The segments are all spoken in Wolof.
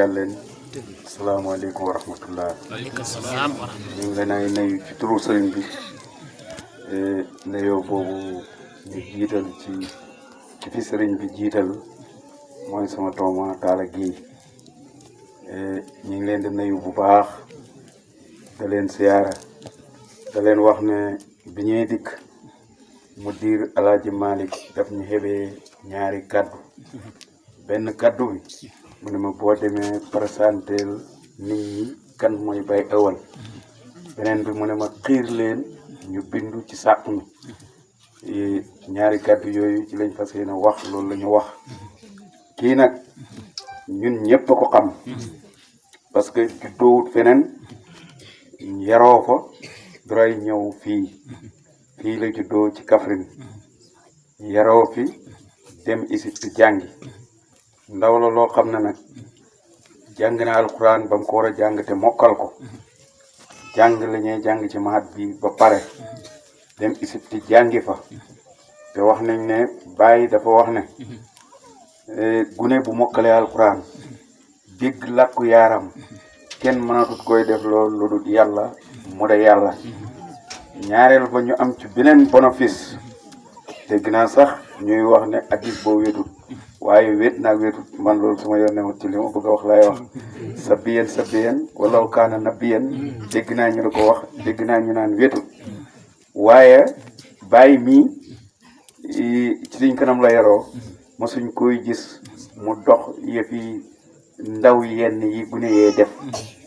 Thialén asalaamaaleykum wa rahmatullah. waaleykum salaam wa rahmatullah. ñu ngi leen ay nuyu ci turu sëriñ bi nuyoo boobu ñu jiital ci fi sëriñ bi jiital mooy sama tooma Talla Guèye ñu ngi leen di nuyu bu baax da leen siyaara da leen wax ne bi ñuy dikk mu diir Alaaji Malick daf ñu xebee ñaari kaddu benn kaddu bi mu ne ma boo demee présentel nit ñi kan mooy Baye Euwal beneen bi mu ne ma xiir leen ñu bindu ci sàq mi ñaari kaddu yooyu ci lañ fas yéene wax loolu la ñu wax kii nag ñun ñëpp a ko xam parce que juddoowut feneen yaroo fa duray ñëw fii la juddoo ci Kaffrine yaroo fi dem Égypte jàngi ndaw la loo xam ne nag jàng na alquran ba mu ko war a jàng te mokkal ko jàng la ñuy jàng ci maat bi ba pare dem Égypte jàngi fa te wax nañ ne Baye dafa wax ne gune bu mokkalee alquran dégg làkku yaaram kenn mënatut koy def loolu lu dul yàlla mu de yàlla ñaareel ba ñu am ci beneen bénéfice dégg naa sax ñuy wax ne addis boo wéetut waaye wéet naa wéetut man loolu sama yoon newut ci li ma bëgg a wax lay wax sabiyen wala kaana nabiyen dégg naa ñu di ko wax dégg naa ñu naan wéetut waaye Baye mii ci liñ kanam la yaroo mosuñ koy gis mu dox yëfi ndaw yenn yi gune yee def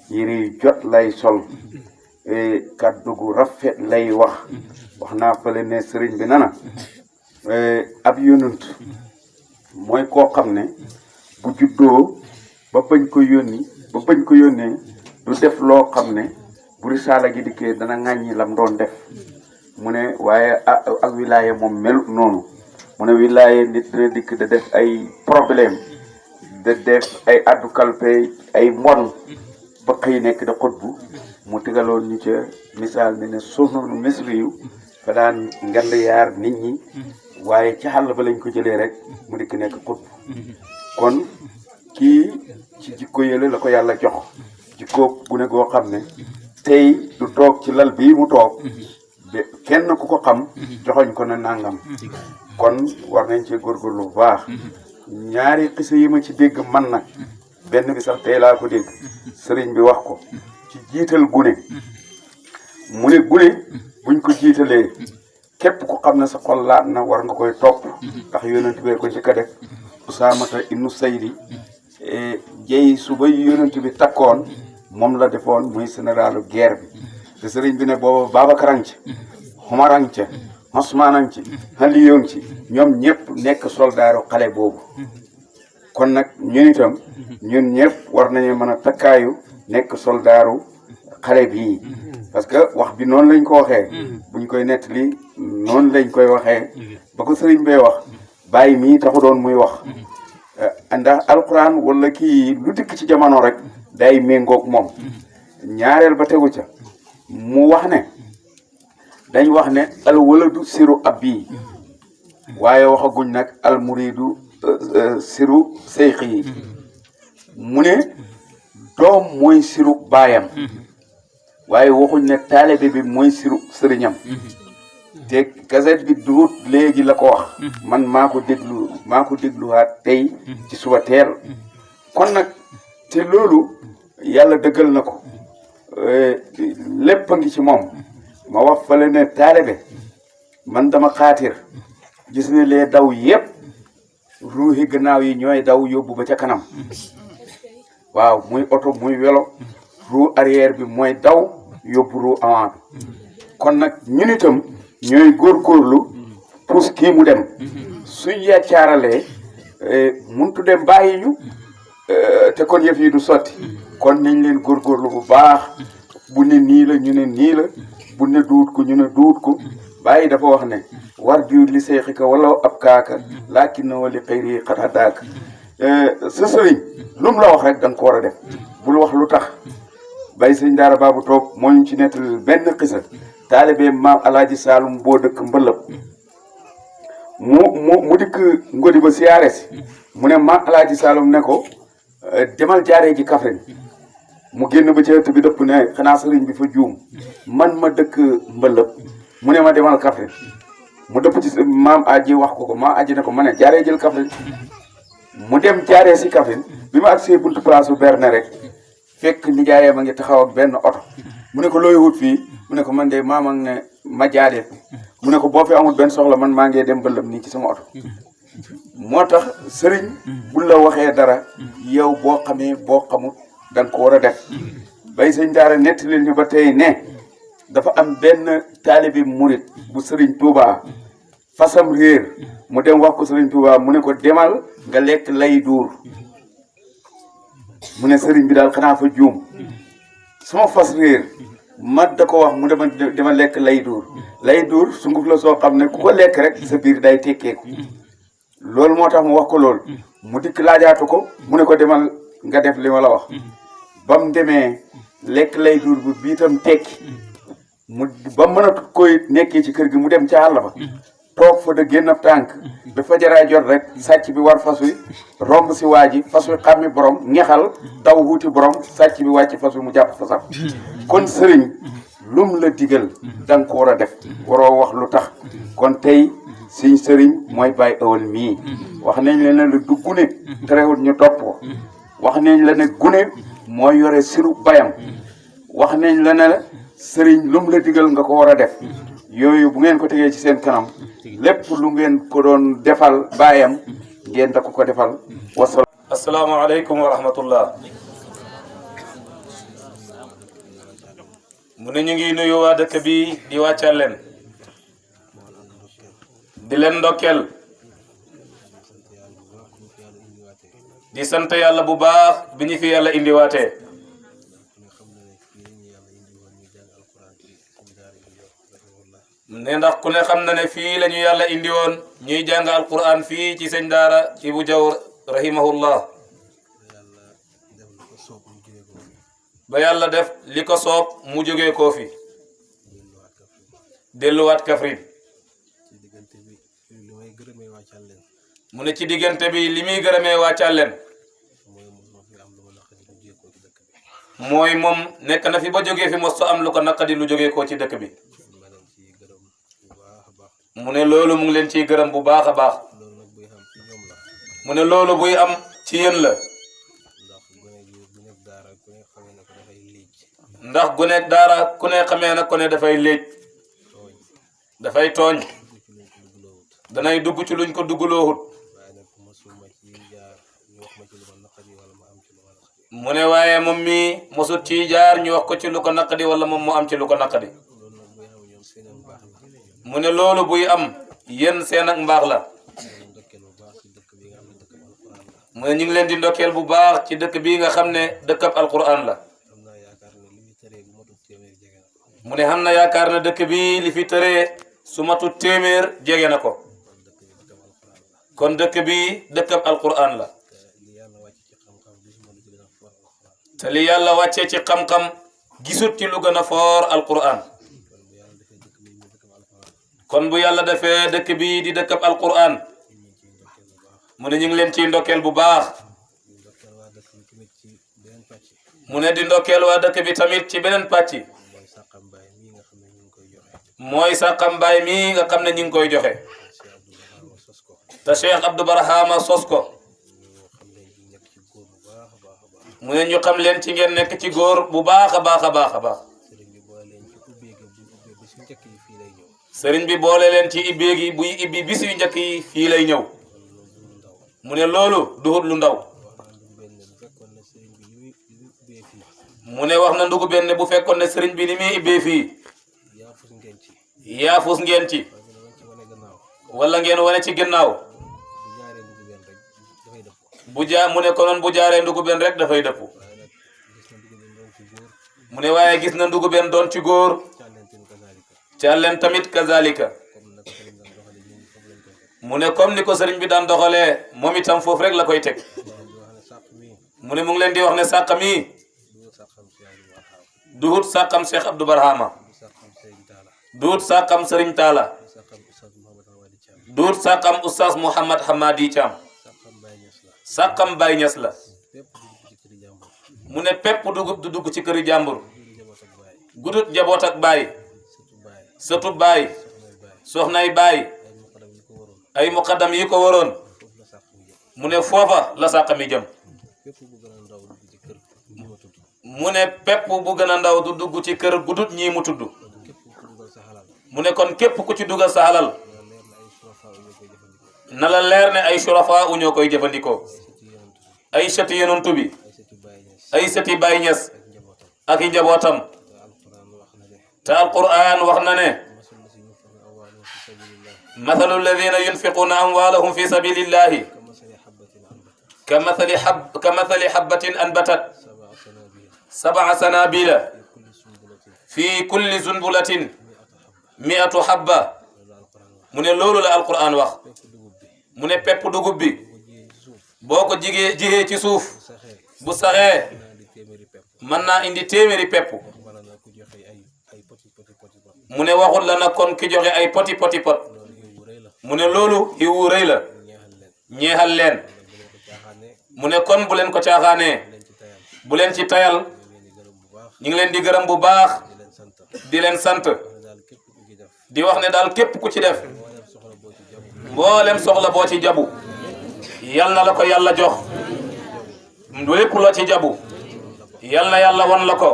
yére yu jot lay sol kàddu gu rafet lay wax naa fële ne sëriñ bi nana ab yonent mooy koo xam ne bu juddoo ba bañ ko yónnee du def loo xam ne bu risaala gi dikkee dana ŋàññi lam doon def mu ne waaye ak wilaaye moom melut noonu mu ne wilaaye nit dina dikk da def ay problème da def ay addu kalpe ay mbon ba xëy nekk da xutbu mu tegaloon ñu ca misaal mi ne suhnul misri yu fa daan ngand yaar nit ñi waaye ci xàll ba lañ ko jëlee rek mu dikk nekk xutbu kon kii ci jikko yële la ko yàlla jox jikko gune goo xam ne tey du toog ci lal bii mu toog kenn ku ko xam joxoñ ko na nangam kon war nañ cee góorgóorlu bu baax ñaari xisa yi ma ci dégg man nag benn bi sax tey laa ko dégg sëriñ bi wax ko ci jiital gune mu ne gune buñ ko jiitalee képp ku xam ne sa xol laat na war nga koy topp ndax yonent bee ko njëkk a def Usaamata ibnu Saydi jey suba yonent bi takkoon moom la defoon muy généralu guerre bi te sëriñ bi ne booba Babacar ci Omar ci Osmaan ci Aliyu ci ñoom ñëpp nekk soldaaru xale boobu kon nag ñun itam ñun ñëpp war nañu mën a takkaayu nekk soldaaru xale bii parce que wax bi noonu lañ ko waxee buñ koy nettali noonu lañ koy waxee ba ko sëriñ bee wax Baye mii taxu doon muy wax ndax alquran wala kii lu dikk ci jamono rek day méngoog moom ñaareel ba tegu ca mu wax ne dañ wax ne al waladu siru abbi waaye waxaguñ nag al muridu siru seyxi yi mu ne doom mooy siru baayam waaye waxuñ ne taalibe bi mooy siru sëriñam te kaset bi duut léegi la ko wax man maa ko dégluwaat tey ci suba teel kon nag te loolu yàlla dëggal na ko lépp a ngi ci moom ma wax fale ne taalibe man dama xaatir gis ne lee daw yëpp ruuxi gannaaw yi ñooy daw yóbbu ba ca kanam waaw muy oto muy welo roue arrière bi mooy daw yóbbu roue avant bi kon nag ñun itam ñooy góorgóorlu pour kii mu dem suñ yaccaaralee muntu dem bàyyi ñu te kon yëf yi du sotti kon nañ leen góorgóorlu bu baax bu ne nii la ñu ne nii la bu ne duut ko ñu ne duut ko Baye dafa wax ne war jiwut li seexika wala ab kaaka laakin na wali xëyri xata daaka sa sëriñ lu mu la wax rek da nga ko war a def bul wax lu tax Baye sëñ daara baabu toog moo ñu ci nettali benn xisa taalibe maam alaaji Saalum boo dëkk mbëlëb mu dikk ngodi ba siyaare si mu ne maam alaaji Saalum ne ko demal jaaree ji Kaffrine mu génn ba ci ëtt bi dëpp ne xanaa sëriñ bi fa juum man ma dëkk Mbëlëb mu ne ma demal Kaffrine mu dëpp ci maam aji wax ko maam aji ne ko ma ne jaaree jël Kaffrine mu dem jaaree si Kaffrine bi ma agsee buntu place bu Berne rek fekk nijaayam a ngi taxaw ak benn oto mu ne ko looy wut fii mu ne ko man de maam ak ne ma jaaree mu ne ko boo fi amul benn soxla man maa ngi dem Mbëlëb nii ci sama oto moo tax sëriñ bu la waxee dara yow boo xamee boo xamul da nga ko war a def bay sëñ daara nettali ñu ba tey ne dafa am benn taalibi murit bu sëriñ Touba fasam réer mu dem wax ko sëriñ Touba mu ne ko demal nga lekk lay duur mu ne sëriñ bi daal xanaa fa juum sama fas réer ma da ko wax mu dema lekk lay duur sunguf la soo xam ne ku ko lekk rek sa biir day tekkeeku loolu moo tax mu wax ko loolu mu dikk laajaatu ko mu ne ko demal nga def li ma la wax ba mu demee lekk lay duur bu biitam tekki mu ba mënatu koy nekkee ci kër gi mu dem ca àll ba toog fa da génn ab tànk dafa jaraay jot rek sàcc bi war fas wi romb si waa ji fas wi xàmmi borom ñexal daw wuuti borom sàcc bi wàcc fas wi mu jàpp fasam kon sëriñ lum la digal da nga ko war a def waroo wax lu tax kon tey suñ sëriñ mooy Baye Euwal mii wax nañ la ne du gune terewul ñu topp ko wax nañ la ne gune mooy yore siru bayam wax nañ la ne sëriñ lum la digal nga ko war a def yooyu bu ngeen ko tegee ci seen kanam lépp lu ngeen ko doon defal baayam ngeen da ko defal wasalaam. asalaamaaleykum wa rahmatullah. mu ne ñu ngi nuyu waa dëkk bi di waa Thialén di leen ndokkeel di sant yàlla bu baax bi ñu fi yàlla indiwaatee ne ndax ku ne xam na ne fii la ñu yàlla indi woon ñuy jàng alquran fii ci sëñ daara ci bu jaw rahimahullah ba yàlla def li ko soob mu jógee koo fi delluwaat Kaffrine mu ne ci diggante bi li muy gërëmee waa Thialén mooy moom nekk na fi ba jógee fi mos am lu ko naqadi lu jógee koo ci dëkk bi mu ne loolu mu ngi leen ciy gërëm bu baax a baax mu ne loolu buy am ci yéen la ndax gune daara ku ne xamee na ko ne dafay léej dafay tooñ danay dugg ci luñ ko duggloohut mu ne waaye moom mii mosut ci jaar ñu wax ko ci lu ko naqadi wala moom mu am ci lu ko naqadi mu ne loolu buy am yéen seen ak mbaax la mu ne ñu ngi leen di ndokkeel bu baax ci dëkk bii nga xam ne dëkkab alquran la mu ne xam na yaakaar na dëkk bi li fi tëree su matu téeméer jege na ko kon dëkk bi dëkkab alquran la te li yàlla wàccee ci xam-xam gisut ci lu gën a foor alquran kon bu yàlla defee dëkk bi di dëkkab alquran mu ne ñu ngi leen ciy ndokkeel bu baax mu ne di ndokkeel waa dëkk bi tamit ci beneen pàcc mooy Sakhame Baye mii nga xam ne ñu ngi koy joxe te Cheikh Abdou Barhama sos ko mu ne ñu xam leen ci ngeen nekk ci góor bu baax a baax a baax a baax sëriñ bi boole leen ci ibbee gi buy ibbi bis yu njëkk yi fii lay ñëw mu ne loolu duhut lu ndaw mu ne wax na ndugu benn bu fekkoon ne sëriñ bi ni muy ibbee fii yaafus ngeen ci wala ngeen wane ci gannaaw mu ne konoon bu jaaree ndugu benn rek dafay dëpp mu ne waaye gis na ndugu benn doon ci góor Thialén tamit kazalika mu ne comme ni ko sëriñ bi daan doxalee moom itam foofu rek la koy teg mu ne mu ngi leen di wax ne Sakhame mi duhut Sakhame Cheikh Abdou Barhama duhut Sakhame Sëriñ Taala duhut Sakhame Oustaz Mouhamad Hamadi Thiam Sakhame Baye NIASS la mu ne pepp dugub du dugg ci këri jàmbur gudut jaboot ak baay sëtu baay soxnay baay ay muqaddam yi ko waroon mu ne foofa la Sakhame jëm mu ne pepp bu gën a ndaw du dugg ci kër gudut ñii mu tudd mu ne kon képp ku ci dugal sa halal na la leer ne ay surafa u ñoo koy jëfandikoo ay sëti yonent bi ay sëti Baye NIASS ak i njabootam te alquran wax na ne mathalu alladhina yunfiquna amwalahum fi sabilillahi kamathali habbatin anbatat sab'a sanabila fi kulli sunbulatin mi'atu habba mu ne loolu la alquran wax mu ne pepp dugub bi boo ko jigee ci suuf bu saxee mën naa indi téeméeri pepp mu ne waxul la nag kon ki joxe ay poti pot mu ne loolu xiwu rëy la ñeexal leen mu ne kon bu leen ko caaxaanee bu leen ci tayal ñu ngi leen di gërëm bu baax di leen sant di wax ne daal képp ku ci def mboolem soxla boo ci jabu yal na la ko yàlla jox lépp loo ci jabu yal na yàlla won la ko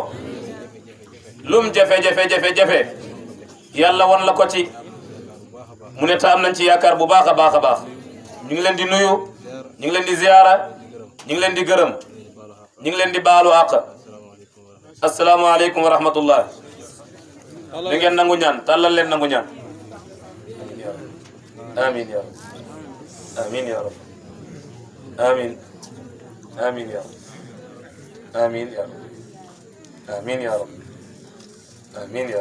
lum jafe-jafe yàlla won la ko ci mu ne ta am nañ ci yaakaar bu baax a baax ñu ngi leen di nuyu ñu ngi leen di ziyaara ñu ngi leen di gërëm ñu ngi leen di baalu àq asalaamaaleykum wa rahmatullah da ngeen nangu ñaan tàllal leen nangu ñaan amin ya rab amin ya rab amin amin ya rab amin ya rab amin ya rab amin ya